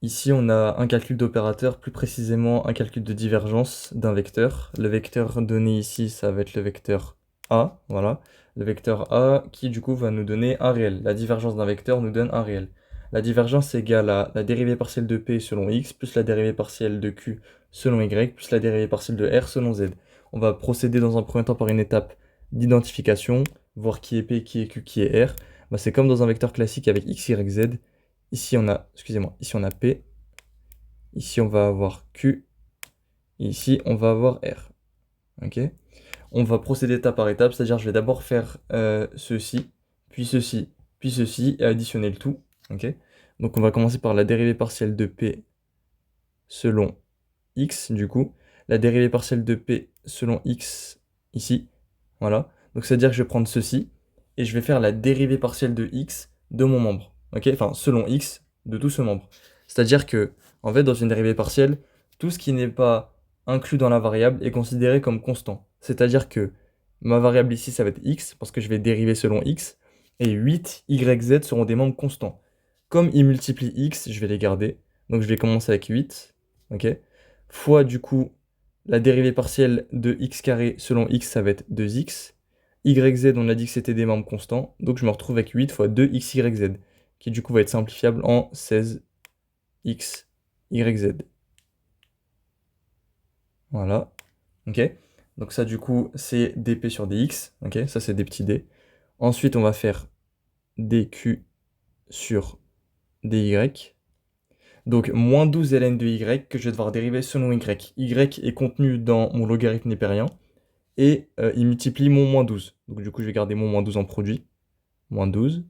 Ici, on a un calcul d'opérateur, plus précisément un calcul de divergence d'un vecteur. Le vecteur donné ici, ça va être le vecteur A, voilà. Le vecteur A qui, du coup, va nous donner un réel. La divergence d'un vecteur nous donne un réel. La divergence est égale à la dérivée partielle de P selon X, plus la dérivée partielle de Q selon Y, plus la dérivée partielle de R selon Z. On va procéder dans un premier temps par une étape d'identification, voir qui est P, qui est Q, qui est R. Bah, c'est comme dans un vecteur classique avec X, Y, Z. Ici, on a, excusez-moi, ici on a P, ici on va avoir Q, et ici on va avoir R. Ok. On va procéder étape par étape, c'est-à-dire je vais d'abord faire ceci, puis ceci, et additionner le tout. Ok. Donc on va commencer par la dérivée partielle de P selon X, du coup. La dérivée partielle de P selon X, ici. Voilà. Donc c'est-à-dire que je vais prendre ceci, et je vais faire la dérivée partielle de X de mon membre. Ok. Enfin, selon X, de tout ce membre. C'est-à-dire que, en fait, dans une dérivée partielle, tout ce qui n'est pas inclus dans la variable est considéré comme constant. C'est-à-dire que ma variable ici, ça va être X, parce que je vais dériver selon X, et 8, Y, Z seront des membres constants. Comme ils multiplient X, je vais les garder. Donc je vais commencer avec 8, ok, fois du coup la dérivée partielle de x carré selon x, ça va être 2x. YZ, on a dit que c'était des membres constants, donc je me retrouve avec 8 fois 2xyz, qui du coup va être simplifiable en 16xyz. Voilà, ok. Donc ça du coup c'est dp sur dx, ok, ça c'est des petits d. Ensuite on va faire dq sur dy. Donc, moins 12 ln de y que je vais devoir dériver selon y. Y est contenu dans mon logarithme népérien et il multiplie mon moins 12. Donc, du coup, je vais garder mon moins 12 en produit. Moins 12.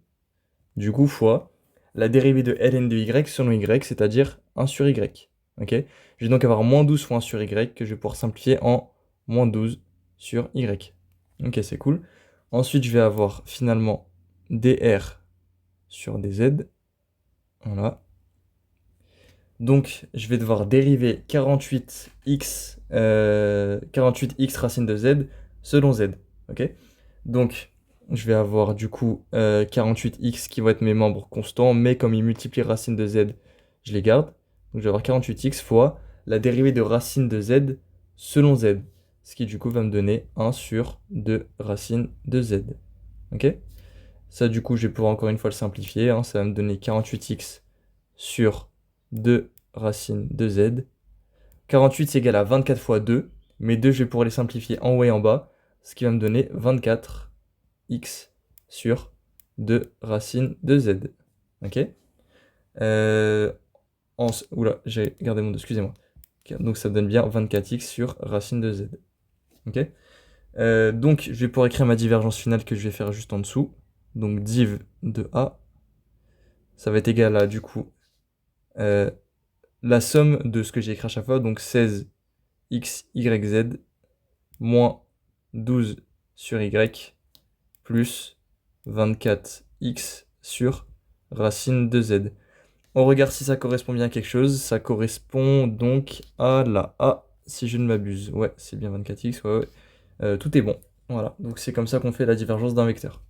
Du coup, fois la dérivée de ln de y selon y, c'est-à-dire 1 sur y. Ok. Je vais donc avoir moins 12 fois 1 sur y que je vais pouvoir simplifier en moins 12 sur y. Ok, c'est cool. Ensuite, je vais avoir finalement dr sur dz. Voilà. Donc, je vais devoir dériver 48x racine de z selon z. Ok. Donc, je vais avoir du coup 48x qui vont être mes membres constants, mais comme ils multiplient racine de z, je les garde. Donc, je vais avoir 48x fois la dérivée de racine de z selon z. Ce qui du coup va me donner 1 sur 2 racine de z. Ok. Ça, du coup, je vais pouvoir encore une fois le simplifier, hein. Ça va me donner 48x sur 2 racine de z. 48 c'est égal à 24 fois 2, mais 2 je vais pouvoir les simplifier en haut et en bas, ce qui va me donner 24x sur 2 racine de z. Ok. Oula, j'ai gardé mon 2, excusez-moi. Donc ça me donne bien 24x sur racine de z. Ok. Donc je vais pouvoir écrire ma divergence finale que je vais faire juste en dessous. Donc div de a, ça va être égal à du coup la somme de ce que j'ai écrit à chaque fois, donc 16 xyz moins 12 sur y plus 24x sur racine de z. On regarde si ça correspond bien à quelque chose. Ça correspond donc à la A, si je ne m'abuse. Ouais, c'est bien 24x, ouais, ouais. Tout est bon. Voilà, donc c'est comme ça qu'on fait la divergence d'un vecteur.